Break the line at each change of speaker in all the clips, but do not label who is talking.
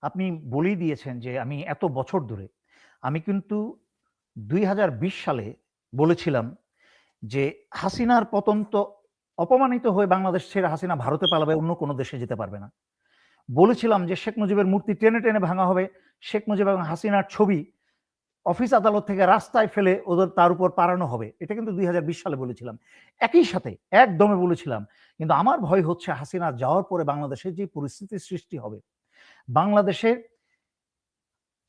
আপনি বলেই দিয়েছেন যে আমি এত বছর ধরে আমি কিন্তু ২০২০ সালে বলেছিলাম যে হাসিনার পতন তো অপমানিত হয়ে বাংলাদেশ ছেড়ে হাসিনা ভারতে পালাবে, অন্য কোনো দেশে যেতে পারবে না। বলেছিলাম যে শেখ মুজিবের মূর্তি টেনে টেনে ভাঙা হবে, শেখ মুজিব এবং হাসিনার ছবি অফিস আদালত থেকে রাস্তায় ফেলে ওদের তার উপর পাড়ানো হবে। এটা কিন্তু ২০২০ সালে বলেছিলাম। একই সাথে একদমে বলেছিলাম, কিন্তু আমার ভয় হচ্ছে হাসিনা যাওয়ার পরে বাংলাদেশে যে পরিস্থিতির সৃষ্টি হবে, বাংলাদেশে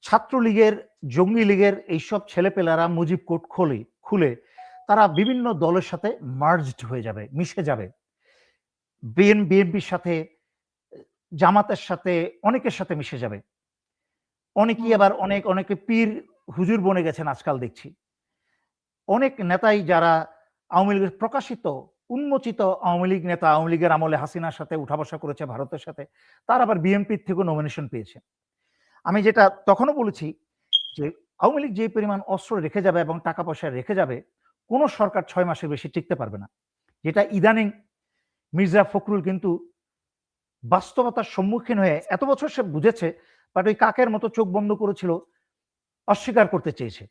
ছাত্রলীগের, জঙ্গি লীগের এইসব ছেলেপেলেরা মুজিব কোড খুলে তারা বিভিন্ন দলের সাথে মার্জড হয়ে যাবে, মিশে যাবে। বিএনপির সাথে, জামাতের সাথে, অনেকের সাথে মিশে যাবে। অনেকেই আবার অনেকে পীর হুজুর বনে গেছেন আজকাল দেখছি। অনেক নেতাই যারা আওয়ামী লীগের প্রকাশিত উন্মোচিত আওয়ামী লীগ নেতা, আওয়ামী লীগের আমলে হাসিনার সাথে উঠা বসা করেছে ভারতের সাথে, তারা আবার বিএনপির থেকেও নমিনেশন পেয়েছে। আমি যেটা তখনও বলেছি যে আওয়ামী লীগ যে পরিমাণ অস্ত্র রেখে যাবে এবং টাকা পয়সা রেখে যাবে, কোন সরকার ৬ মাসের বেশি টিকতে পারবে না। যেটা ইদানিং মির্জা ফখরুল কিন্তু বাস্তবতার সম্মুখীন হয়ে এত বছর সে বুঝেছে, বাট ওই কাকের মতো চোখ বন্ধ করেছিল, অস্বীকার করতে চেয়েছে।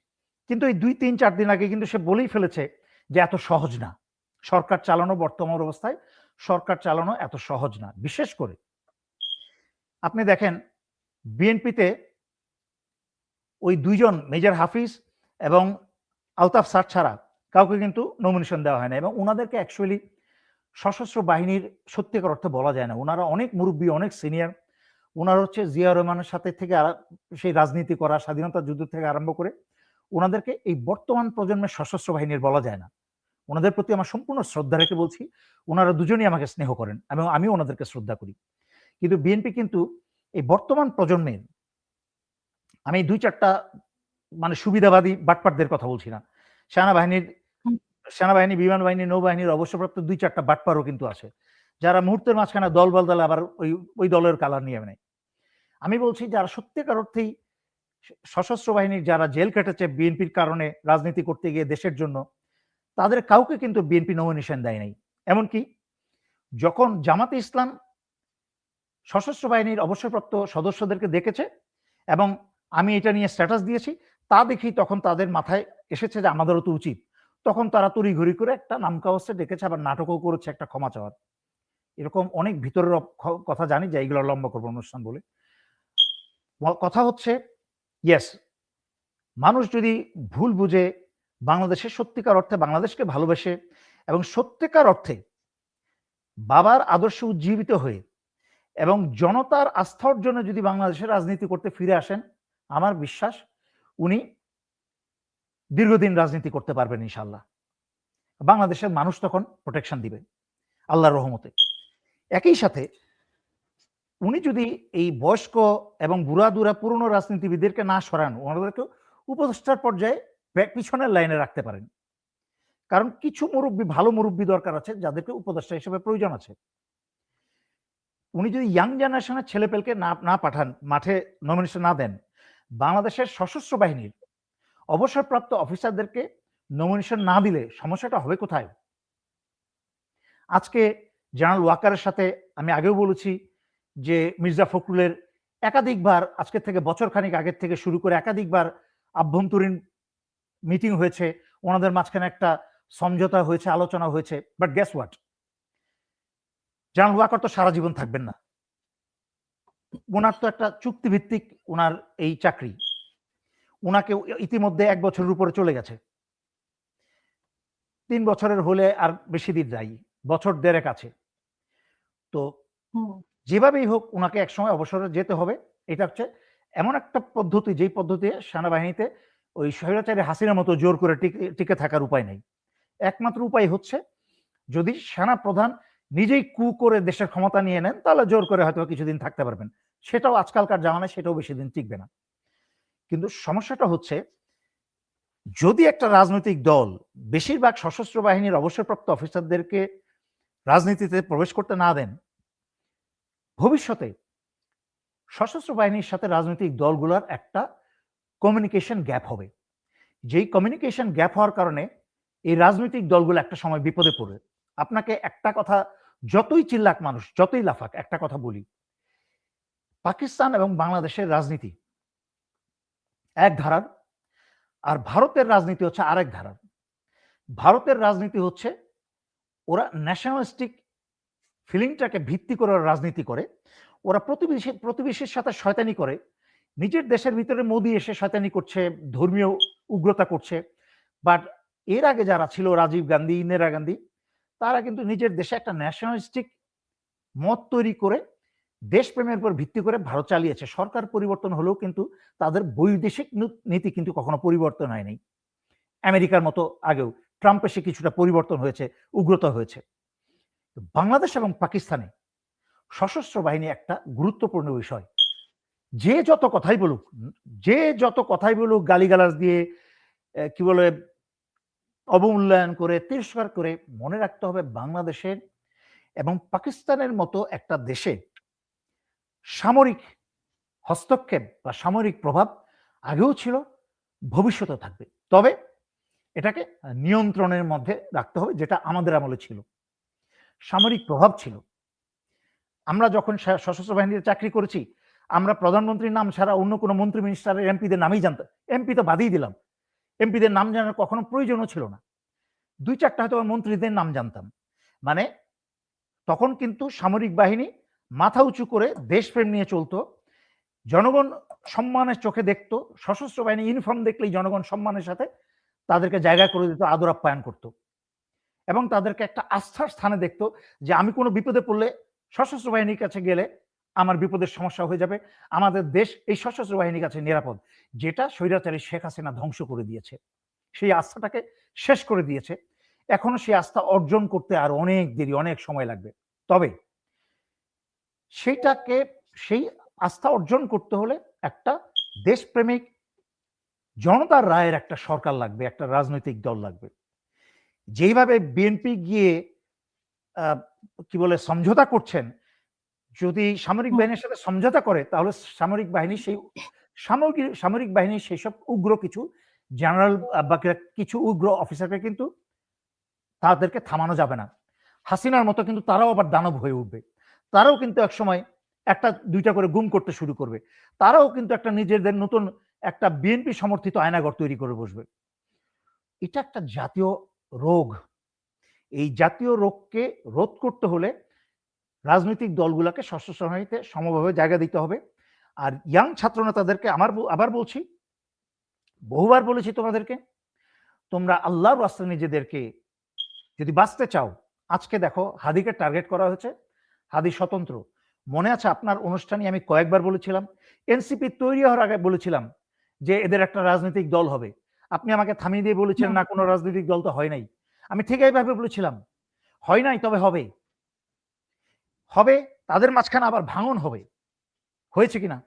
কিন্তু এই ২-৩-৪ দিন আগে কিন্তু সে বলেই ফেলেছে যে এত সহজ না সরকার চালানো, বর্তমান অবস্থায় সরকার চালানো এত সহজ না। বিশেষ করে আপনি দেখেন বিএনপিতে ওই ২ জন মেজর হাফিজ এবং আলতাফ স্যার ছাড়া কাউকে কিন্তু নমিনেশন দেওয়া হয় না, এবং ওনাদেরকে অ্যাকচুয়ালি সশস্ত্র বাহিনীর সত্যিকার অর্থে বলা যায় না। ওনারা অনেক মুরব্বী, অনেক সিনিয়র। ওনারা হচ্ছে জিয়া রহমানের সাথে থেকে সেই রাজনীতি করা, স্বাধীনতা যুদ্ধ থেকে আরম্ভ করে ওনাদেরকে এই বর্তমান প্রজন্মের সশস্ত্র বাহিনীর বলা যায় না। ওনাদের প্রতি আমার সম্পূর্ণ শ্রদ্ধা রেখে বলছি, ওনারা দুজনই আমাকে স্নেহ করেন এবং আমিও ওনাদেরকে শ্রদ্ধা করি। কিন্তু বিএনপি কিন্তু এই বর্তমান প্রজন্মের, আমি ২-৪টা মানে সুবিধাবাদী বাটপারদের কথা বলছি না, সেনাবাহিনী, বিমান বাহিনী, নৌবাহিনীর অবসরপ্রাপ্ত ২-৪টা বাটপারও কিন্তু আছে, যারা মুহূর্তের মাঝখানে দল বদলে আবার ওই দলের কালার নিয়ে নেয়। আমি বলছি যারা সত্যিকার অর্থেই সশস্ত্র বাহিনীর, যারা জেল কেটেছে বিএনপির কারণে রাজনীতি করতে গিয়ে দেশের জন্য, তাদের কাউকে কিন্তু বিএনপি নমিনেশন দেয় নাই। এমনকি যখন জামাতে ইসলাম সশস্ত্র বাহিনীর অবসরপ্রাপ্ত সদস্যদেরকে দেখেছে এবং আমি এটা নিয়ে স্ট্যাটাস দিয়েছি, তা দেখেই তখন তাদের মাথায় এসেছে যে আমাদেরও তো উচিত। তখন তারা তড়িঘড়ি করে একটা নামকাওয়াস্তে ডেকেছে, আবার নাটকও করেছে একটা ক্ষমা চাওয়ার। এরকম অনেক ভিতরের কথা জানি, যে এইগুলো লম্বা করবো অনুষ্ঠান বলে। কথা হচ্ছে, ইয়েস, মানুষ যদি ভুল বুঝে বাংলাদেশের সত্যিকার অর্থে বাংলাদেশকে ভালোবেসে এবং সত্যিকার অর্থে বাবার আদর্শে উজ্জীবিত হয়ে এবং জনতার আস্থা অর্জনে যদি বাংলাদেশের রাজনীতি করতে ফিরে আসেন, আমার বিশ্বাস উনি দীর্ঘদিন রাজনীতি করতে পারবেন ইনশাল্লাহ। বাংলাদেশের মানুষ তখন প্রোটেকশন দিবে আল্লাহর রহমতে। একই সাথে উনি যদি এই বয়স্ক এবং বুড়াদুরা পুরনো রাজনীতিবিদদেরকে না সরান, ওনাদেরকে উপদেষ্টার পর্যায়ে পিছনের লাইনে রাখতে পারেন। কারণ কিছু মুরব্বী, ভালো মুরব্বী দরকার আছে, যাদেরকে উপদেষ্টা হিসেবে প্রয়োজন আছে। উনি যদি ইয়াং জেনারেশনের ছেলেপেলকে না পাঠান, মাঠে নমিনেশন না দেন, বাংলাদেশের সশস্ত্র বাহিনীর অবসরপ্রাপ্ত অফিসারদেরকে নমিনেশন না দিলে সমস্যাটা হবে কোথায়? আজকে জেনারেল ওয়াকারের সাথে আমি আগেও বলেছি যে মির্জা ফখরুলের একাধিকবার, আজকের থেকে বছর খানিক আগের থেকে শুরু করে একাধিকবার আভ্যন্তরীণ মিটিং হয়েছে, ওনাদের মাঝখানে একটা সমঝোতা হয়েছে, আলোচনা হয়েছে। But guess what, general Waqar তো সারা জীবন থাকবেন না। ওনার তো একটা চুক্তিভিত্তিক ওনার এই চাকরি, ওনাকে ইতিমধ্যে ১ বছরের উপরে চলে গেছে। ৩ বছরের হলে আর বেশি দিন যাই, বছর ১.৫ আছে। তো যেভাবেই হোক ওনাকে একসময় অবসরে যেতে হবে। এটা হচ্ছে এমন একটা পদ্ধতি, যেই পদ্ধতি সেনাবাহিনীতে ওই স্বৈরাচারী হাসিনার মতো জোর করে টিকে থাকার উপায় নেই। একমাত্র উপায় হচ্ছে যদি সেনা প্রধান নিজেই কু করে দেশের ক্ষমতা নিয়ে নেন, তাহলে জোর করে হয়তো কিছুদিন থাকতে পারবেন। সেটাও আজকালকার জামানায় সেটাও বেশি দিন টিকবে না। কিন্তু সমস্যাটা হচ্ছে, যদি একটা রাজনৈতিক দল বেশিরভাগ সশস্ত্র বাহিনীর অবসরপ্রাপ্ত অফিসারদেরকে রাজনীতিতে প্রবেশ করতে না দেন, ভবিষ্যতে সশস্ত্র বাহিনীর সাথে রাজনৈতিক দলগুলোর একটা কমিউনিকেশন গ্যাপ হবে। যেই কমিউনিকেশন গ্যাপ হওয়ার কারণে এই রাজনৈতিক দলগুলো একটা সময় বিপদে পড়বে। আপনাকে একটা কথা, যতই চিল্লাক মানুষ, যতই লাফাক, একটা কথা বলি, পাকিস্তান এবং বাংলাদেশের রাজনীতি এক ধারার, আর ভারতের রাজনীতি হচ্ছে আরেক ধারার। ভারতের রাজনীতি হচ্ছে ওরা ন্যাশনালিস্টিক ফিলিংটাকে ভিত্তি করে ওরা রাজনীতি করে। ওরা প্রতিবেশীর সাথে শয়তানি করে। নিজের দেশের ভিতরে মোদি এসে শয়তানি করছে, ধর্মীয় উগ্রতা করছে। বাট এর আগে যারা ছিল রাজীব গান্ধী, ইন্দিরা গান্ধী, তারা কিন্তু নিজের দেশে একটা ন্যাশনালিস্টিক মত তৈরি করে দেশপ্রেমের উপর ভিত্তি করে ভারত চালিয়েছে। সরকার পরিবর্তন হলেও কিন্তু তাদের বৈদেশিক নীতি কিন্তু কখনো পরিবর্তন হয়নি। আমেরিকার মতো আগেও ট্রাম্প এসে কিছুটা পরিবর্তন হয়েছে, উগ্রতা হয়েছে। বাংলাদেশ এবং পাকিস্তানে সশস্ত্র বাহিনী একটা গুরুত্বপূর্ণ বিষয়। যে যত কথাই বলুক গালিগালাজ দিয়ে কি বলে অবমূল্যায়ন করে, তিরস্কার করে, মনে রাখতে হবে বাংলাদেশের এবং পাকিস্তানের মতো একটা দেশে সামরিক হস্তক্ষেপ বা সামরিক প্রভাব আগেও ছিল, ভবিষ্যতেও থাকবে। তবে এটাকে নিয়ন্ত্রণের মধ্যে রাখতে হবে, যেটা আমাদের আমলে ছিল। সামরিক প্রভাব ছিল। আমরা যখন সশস্ত্র বাহিনীতে চাকরি করেছি, আমরা প্রধানমন্ত্রীর নাম ছাড়া অন্য কোনো মন্ত্রী, মিনিস্টারের, এমপিদের নামই জানতাম। এমপি তো বাদই দিলাম, এমপিদের নাম জানার কখনো প্রয়োজনও ছিল না। ২-৪টা হয়তো মন্ত্রীদের নাম জানতাম। মানে তখন কিন্তু সামরিক বাহিনী মাথা উঁচু করে দেশপ্রেম নিয়ে চলতো। জনগণ সম্মানের চোখে দেখতো। সশস্ত্র বাহিনী ইউনিফর্ম দেখলেই জনগণ সম্মানের সাথে তাদেরকে জায়গা করে দিত, আদর আপ্যায়ন করতো এবং তাদেরকে একটা আস্থার স্থানে দেখতো যে আমি কোনো বিপদে পড়লে সশস্ত্র বাহিনীর কাছে গেলে আমার বিপদের সমস্যা হয়ে যাবে। আমাদের দেশ এই সশস্ত্র বাহিনীর কাছে নিরাপদ, যেটা স্বৈরাচারী শেখ হাসিনা ধ্বংস করে দিয়েছে। সেই আস্থাটাকে শেষ করে দিয়েছে। এখনো সেই আস্থা অর্জন করতে আর অনেক দেরি, অনেক সময় লাগবে। তবে সেই আস্থা অর্জন করতে হলে একটা দেশপ্রেমিক জনতার রায়ের একটা সরকার লাগবে, একটা রাজনৈতিক দল লাগবে। যেইভাবে বিএনপি গিয়ে কি বলে সমঝোতা করছেন, যদি সামরিক বাহিনীর সাথে সমঝোতা করে তাহলে সামরিক বাহিনীর সেই সব উগ্র কিছু জেনারেল বা কিছু উগ্র অফিসারকে কিন্তু তাদেরকে থামানো যাবে না। হাসিনার মতো কিন্তু তারাও আবার দানব হয়ে উঠবে। তারাও কিন্তু একসময় ১টা-২টা করে গুম করতে শুরু করবে। তারাও কিন্তু একটা নিজেদের নতুন একটা বিএনপি সমর্থিত আয়নাঘর তৈরি করে বসবে। এটা একটা জাতীয় রোগ। এই জাতীয় রোগকে রোধ করতে হলে রাজনৈতিক দলগুলোকে সশস্ত্র বাহিনীতে সমভাবে জায়গা দিতে হবে। আর ইয়াং ছাত্রনেতাদেরকে আবার বলছি, বহুবার বলেছি তোমাদেরকে, তোমরা আল্লাহর রাস্তায় নিজেদেরকে যদি বাঁচতে চাও, আজকে দেখো হাদিকে টার্গেট করা হয়েছে। হাদি স্বতন্ত্র। মনে আছে আপনার অনুষ্ঠানে আমি কয়েকবার বলেছিলাম, এনসিপি তৈরি হওয়ার আগে বলেছিলাম যে এদের একটা রাজনৈতিক দল হবে। আপনি আমাকে থামিয়ে দিয়ে বলেছিলেন না, কোনো রাজনৈতিক দল তো হয় নাই। আমি ঠিক এইভাবে বলেছিলাম, হয় নাই, তবে হবে। তাদের মাঝখানে আবার ভাঙন হবে। হয়েছে কিনা?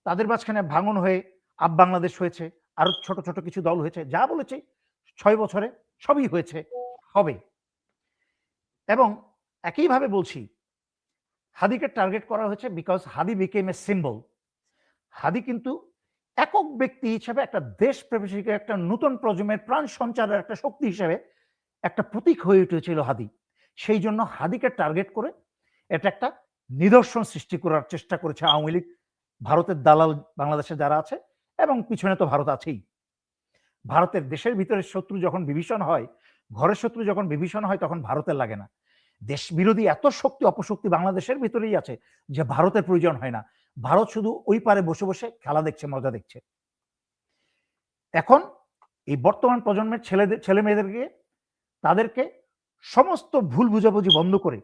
তাদের মাঝখানে ভাঙন হয়ে আপ বাংলাদেশ হয়েছে, আরো ছোট ছোট কিছু দল হয়েছে। যা বলেছি ৬ বছরে সবই হয়েছে, হবে। এবং একইভাবে বলছি, হাদিকে টার্গেট করা হয়েছে because Hadi became a symbol. Hadi কিন্তু একক ব্যক্তি হিসেবে একটা দেশ প্রেমিক, একটা নতুন প্রজন্মের প্রাণ সঞ্চারের একটা শক্তি হিসেবে একটা প্রতীক হয়ে উঠেছিল হাদি। সেই জন্য হাদিকে টার্গেট করে এটা একটা নিদর্শন সৃষ্টি করার চেষ্টা করেছে আওয়ামী লীগ, ভারতের দালাল বাংলাদেশে যারা আছে, এবং পিছনে তো ভারত আছেই। ভারতের দেশের ভিতরে শত্রু যখন বিভীষণ হয়, ঘরের শত্রু যখন বিভীষণ হয়, তখন ভারতের লাগে না। দেশ বিরোধী এত শক্তি অপশক্তি বাংলাদেশের ভিতরেই আছে যে ভারতের প্রয়োজন হয় না। ভারত শুধু ওই পারে বসে বসে খেলা দেখছে, মজা দেখছে। এখন এই বর্তমান প্রজন্মের ছেলে মেয়েদেরকে, তাদেরকে সমস্ত ভুল বুঝাবুঝি বন্ধ করে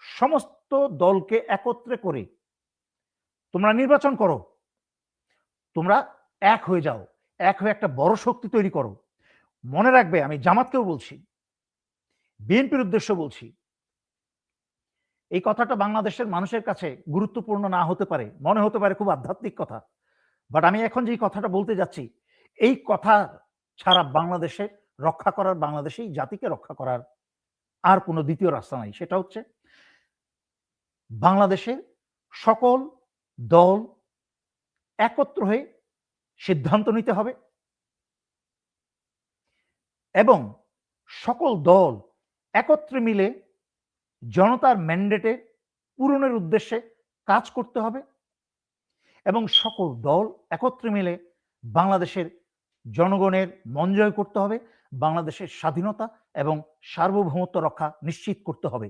সমস্ত দলকে একত্রে করে তোমরা নির্বাচন করো, তোমরা এক হয়ে যাও, এক হয়ে একটা বড় শক্তি তৈরি করো। মনে রাখবে, আমি জামাতকেও বলছি, বিএনপির উদ্দেশ্য বলছি, এই কথাটা বাংলাদেশের মানুষের কাছে গুরুত্বপূর্ণ না হতে পারে, মনে হতে পারে খুব আধ্যাত্মিক কথা, বাট আমি এখন যে কথাটা বলতে যাচ্ছি, এই কথা ছাড়া বাংলাদেশে রক্ষা করার, বাংলাদেশেই জাতিকে রক্ষা করার আর কোনো দ্বিতীয় রাস্তা নাই। সেটা হচ্ছে বাংলাদেশের সকল দল একত্র হয়ে সিদ্ধান্ত নিতে হবে এবং সকল দল একত্রে মিলে জনতার ম্যান্ডেটে পূরণের উদ্দেশ্যে কাজ করতে হবে এবং সকল দল একত্রে মিলে বাংলাদেশের জনগণের মন জয় করতে হবে, বাংলাদেশের স্বাধীনতা এবং সার্বভৌমত্ব রক্ষা নিশ্চিত করতে হবে।